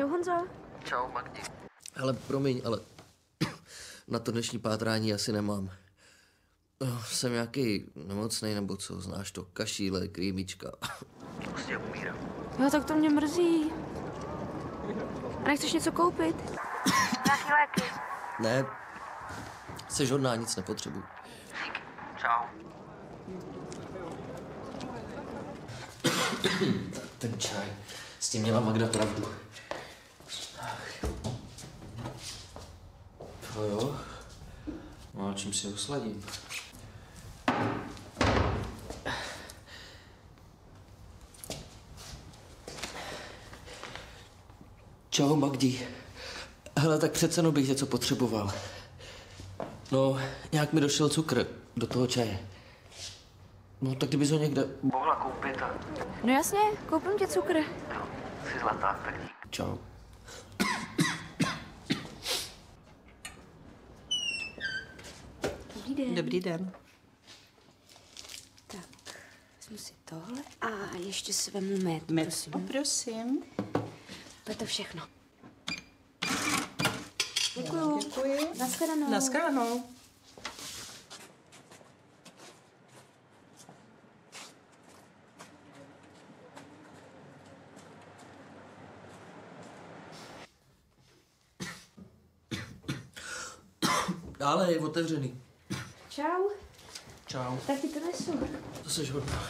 Čau, Honzo. Čau, Magdi. Ale promiň, ale na to dnešní pátrání asi nemám. Jsem nějaký nemocnej nebo co, znáš to, kašíle, krýmička. Prostě umírám. Jo, tak to mě mrzí. A nechceš něco koupit? Nějaký léky. Ne, jsi hodná, nic nepotřebuji. Díky. Čau. Ten čaj, s tím měla Magda pravdu. To jo? No a čím si ho sladím? Čau, Magdi. Hele, tak přece jenom bych něco potřeboval. No, nějak mi došel cukr do toho čaje. No, tak kdybys ho někde Mohla koupit a... No jasně, koupím tě cukr. Jo, jsi zlatá, tak díky. Čau. Dobrý den. Dobrý den. Tak, vezmu si tohle a ještě si vemu med, Med, prosím. prosím. To je to všechno. Děkuju. Děkuji. Naschledanou. Naschledanou. Ale je otevřený. Čau. Čau. Tak ti to nesu. To seš hodná.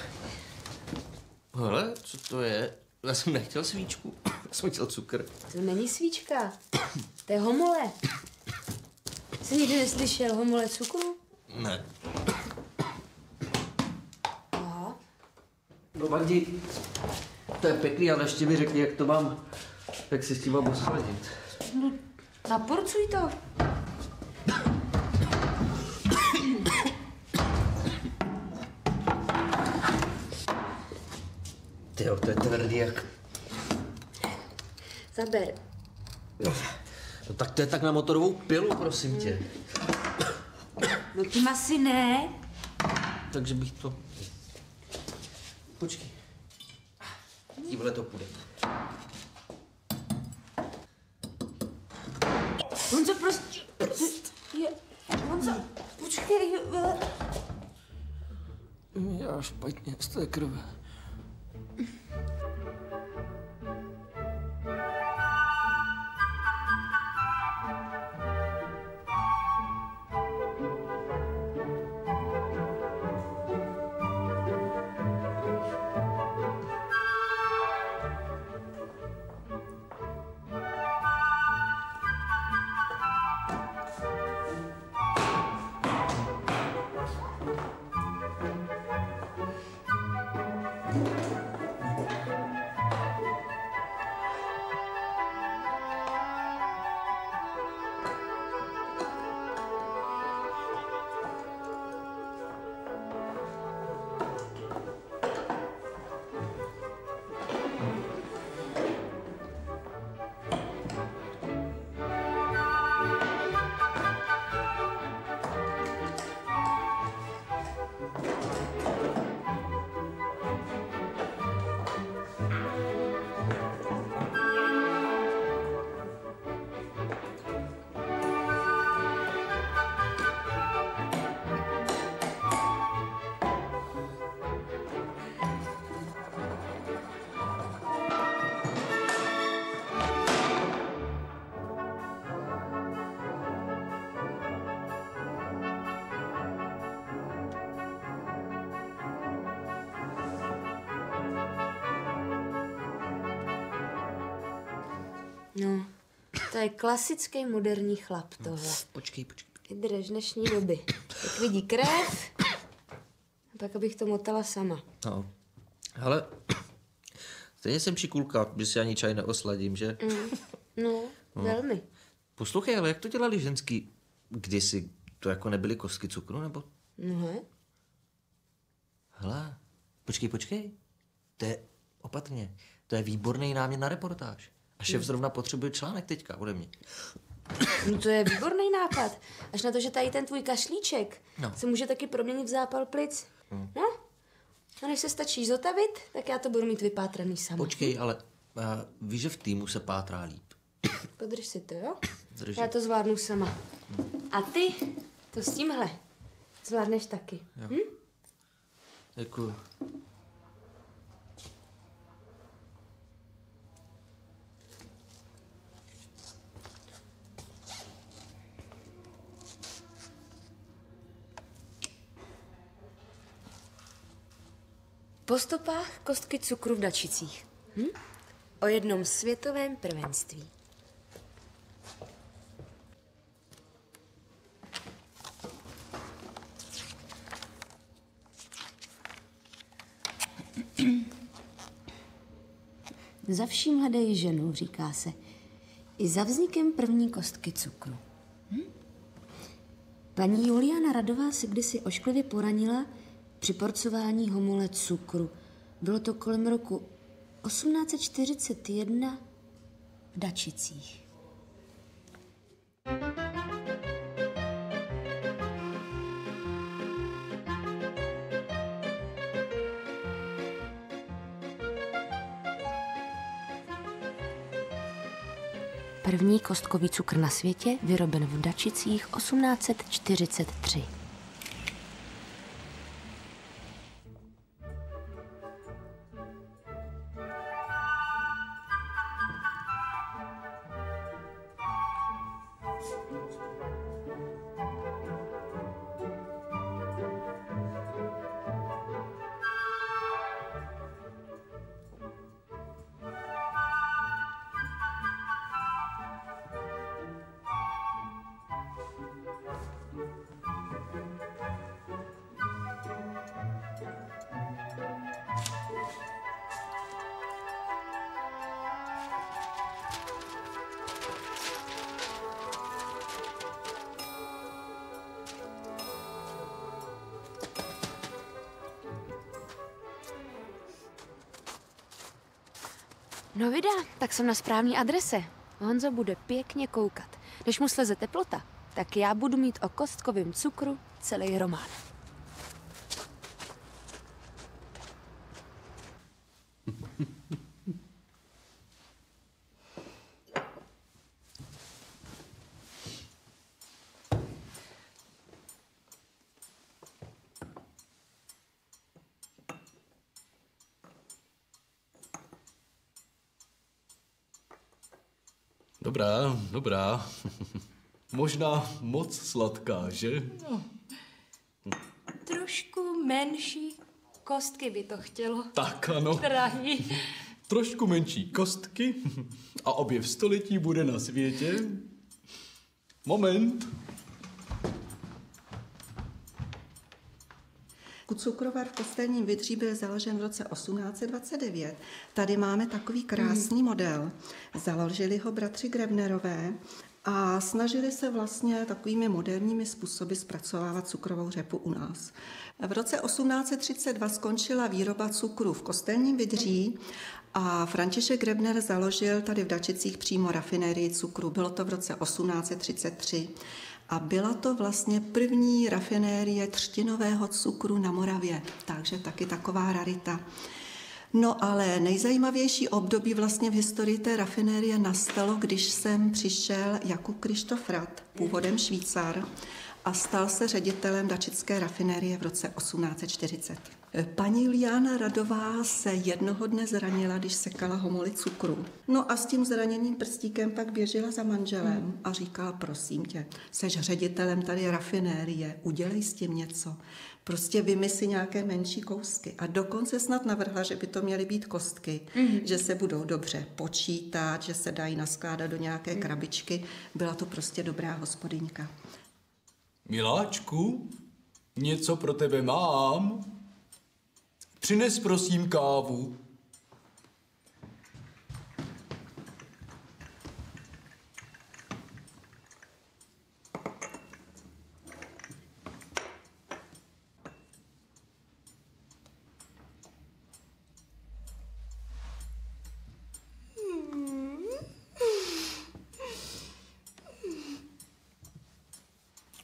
Hele, co to je? Já jsem nechtěl svíčku. Já jsem chtěl cukr. To není svíčka. To je homole. Jsi nikdy neslyšel homole cukru? Ne. Aha. No, Magdi, to je pěkný, ale ještě mi řekni, jak to mám, jak si s tím mám osladit. No, naporcuj to. Tyjo, to je tvrdý jak... Zaber. No tak to je tak na motorovou pilu, prosím tě. No tím asi ne. Takže bych to... Počkej. Tímhle to půjde. Honzo, prostě... Honzo, počkej. Já špatně z té krve. No, to je klasický moderní chlap tohle. Počkej. Drž dnešní doby. Jak vidí krev, a pak abych to motala sama. No. Hele, stejně jsem šikulka, že si ani čaj neosladím, že? No, velmi. Poslouchej, ale jak to dělali ženský kdysi? To jako nebyly kostky cukru, nebo? No he. Hele, počkej. To je opatrně. To je výborný námět na reportáž. A šéf zrovna potřebuje článek teďka ode mě. No to je výborný nápad. Až na to, že tady ten tvůj kašlíček No. se může taky proměnit v zápal plic. No, a než se stačí zotavit, tak já to budu mít vypátraný sama. Počkej, ale Víš, že v týmu se pátrá líp. Podrž si to, jo? Držím. Já to zvládnu sama. A ty to s tímhle zvládneš taky. Děkuju. Po stopách kostky cukru v Dačicích. O jednom světovém prvenství. Za vším hledej ženu, říká se. I za vznikem první kostky cukru. Paní Juliana Radová se kdysi ošklivě poranila při porcování homole cukru. Bylo to kolem roku 1841 v Dačicích. První kostkový cukr na světě vyroben v Dačicích 1843. No vida, tak jsem na správné adrese. Honza bude pěkně koukat. Když mu sleze teplota, tak já budu mít o kostkovém cukru celý román. Dobrá, dobrá. Možná moc sladká, že? No. Trošku menší kostky by to chtělo. Tak ano. Drahý. Trošku menší kostky a objev století bude na světě. Moment. Cukrovar v Kostelním Vydří byl založen v roce 1829. Tady máme takový krásný model. Založili ho bratři Grebnerové a snažili se vlastně takovými moderními způsoby zpracovávat cukrovou řepu u nás. V roce 1832 skončila výroba cukru v Kostelním Vydří a František Grebner založil tady v Dačicích přímo rafinérii cukru. Bylo to v roce 1833. A byla to vlastně první rafinérie třtinového cukru na Moravě, takže taky taková rarita. No ale nejzajímavější období vlastně v historii té rafinérie nastalo, když sem přišel Jakub Krištof Rath, původem Švýcar, a stal se ředitelem dačické rafinérie v roce 1840. Paní Juliana Radová se jednoho dne zranila, když sekala homoli cukru. No a s tím zraněným prstíkem pak běžela za manželem a říkala, prosím tě, seš ředitelem tady rafinérie, udělej s tím něco. Prostě vymysli nějaké menší kousky. A dokonce snad navrhla, že by to měly být kostky, že se budou dobře počítat, že se dají naskládat do nějaké krabičky. Byla to prostě dobrá hospodyňka. Miláčku, něco pro tebe mám. Přines prosím kávu.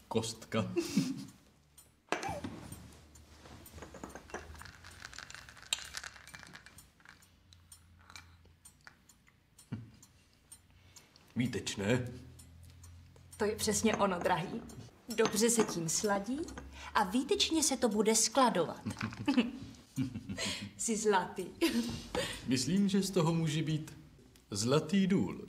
Kostka. Výtečné. To je přesně ono, drahý. Dobře se tím sladí a výtečně se to bude skladovat. Jsi zlatý. Myslím, že z toho může být zlatý důl.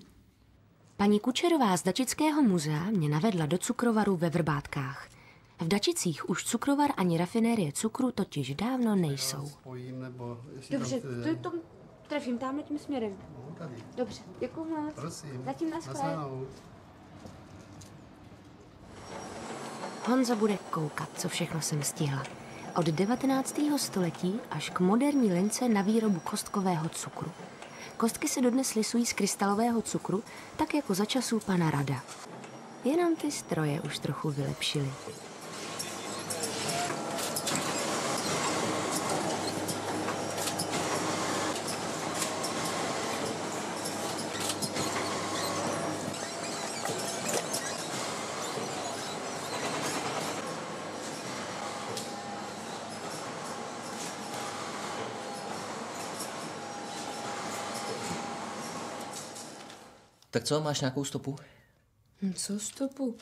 Paní Kučerová z Dačického muzea mě navedla do cukrovaru ve Vrbátkách. V Dačicích už cukrovar ani rafinérie cukru totiž dávno nejsou. Spojím, nebo jestli Dobře, tam ty- to trefím tamhle tím směrem. No, tady. Dobře, děkuju moc. Prosím. Zatím naschle. Nashledanou. Honza bude koukat, co všechno jsem stihla. Od 19. století až k moderní lince na výrobu kostkového cukru. Kostky se dodnes lisují z krystalového cukru, tak jako za časů pana Rada. Jenom ty stroje už trochu vylepšily. Tak co, máš nějakou stopu? Co stopu?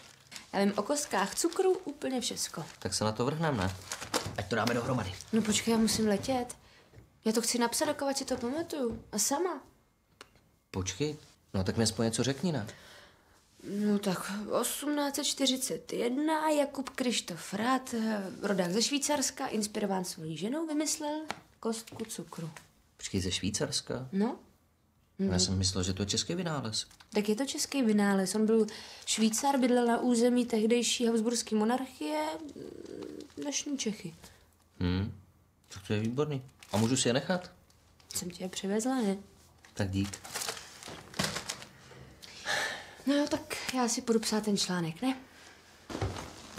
Já vím o kostkách cukru úplně všecko. Tak se na to vrhneme, ne? Ať to dáme dohromady. No počkej, já musím letět. Já to chci napsat, dokud si to pamatuju. A sama. Počkej, no tak mi aspoň něco řekni, ne? No tak 1841 Jakub Krištof Rath, rodák ze Švýcarska, inspirován svojí ženou, vymyslel kostku cukru. Počkej, ze Švýcarska? No, Já jsem myslel, že to je český vynález. tak je to český vynález. On byl Švýcar, bydlel na území tehdejší habsburské monarchie, dnešní Čechy. Tak to je výborný. A můžu si je nechat? Jsem tě je přivezla, ne? Tak dík. No jo, tak já si půjdu psát ten článek, ne?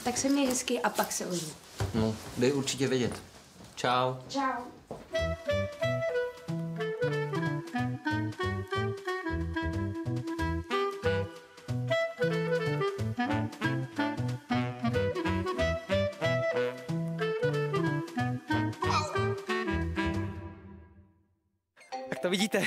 Tak se měj hezky a pak se ozvu. No, dej určitě vědět. Čau. Čau. Tak to vidíte,